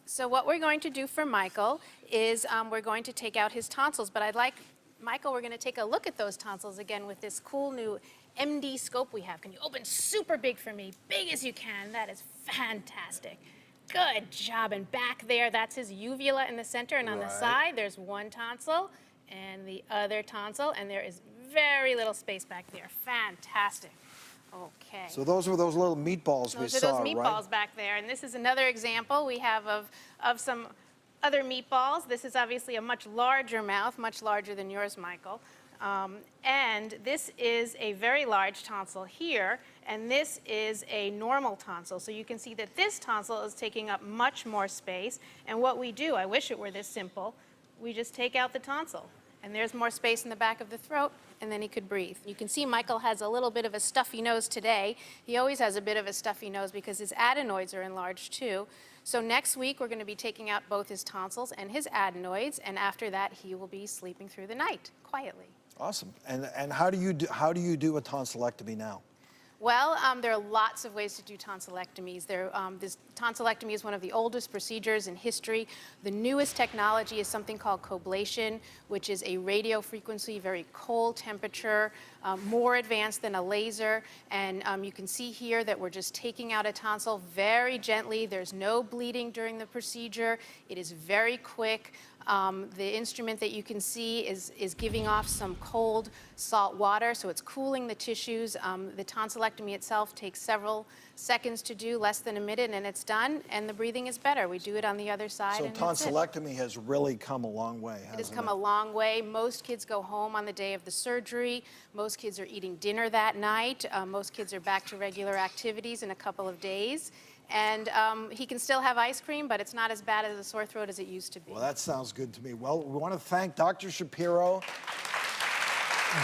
So what we're going to do for Michael is we're going to take out his tonsils, but Michael, we're going to take a look at those tonsils again with this cool new MD scope we have. Can you open super big for me? Big as you can. That is fantastic. Good job. And back there, that's his uvula in the center, and on the side, there's one tonsil and the other tonsil, and there is very little space back there. Fantastic. Okay. So those were those little meatballs we saw, those meatballs back there, and this is another example we have of some other meatballs. This is obviously a much larger mouth, much larger than yours, Michael. And this is a very large tonsil here, and this is a normal tonsil. So you can see that this tonsil is taking up much more space. And what we do, I wish it were this simple, we just take out the tonsil. And there's more space in the back of the throat, and then he could breathe. You can see Michael has a little bit of a stuffy nose today. He always has a bit of a stuffy nose because his adenoids are enlarged too. So next week we're going to be taking out both his tonsils and his adenoids, and after that he will be sleeping through the night quietly. Awesome. And how do you do a tonsillectomy now? Well, there are lots of ways to do tonsillectomies. This tonsillectomy is one of the oldest procedures in history. The newest technology is something called coblation, which is a radio frequency, very cold temperature, more advanced than a laser. And you can see here that we're just taking out a tonsil very gently. There's no bleeding during the procedure. It is very quick. The instrument that you can see is giving off some cold salt water, so it's cooling the tissues. The tonsillectomy itself takes several seconds to do, less than a minute, and it's done, and the breathing is better. We do it on the other side. So and tonsillectomy has really come a long way, hasn't it? It has come a long way. Most kids go home on the day of the surgery. Most kids are eating dinner that night. Most kids are back to regular activities in a couple of days. And he can still have ice cream, but it's not as bad as a sore throat as it used to be. Well, that sounds good to me. Well, we want to thank Dr. Shapiro,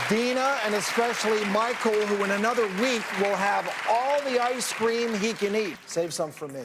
Dina, and especially Michael, who in another week will have all the ice cream he can eat. Save some for me.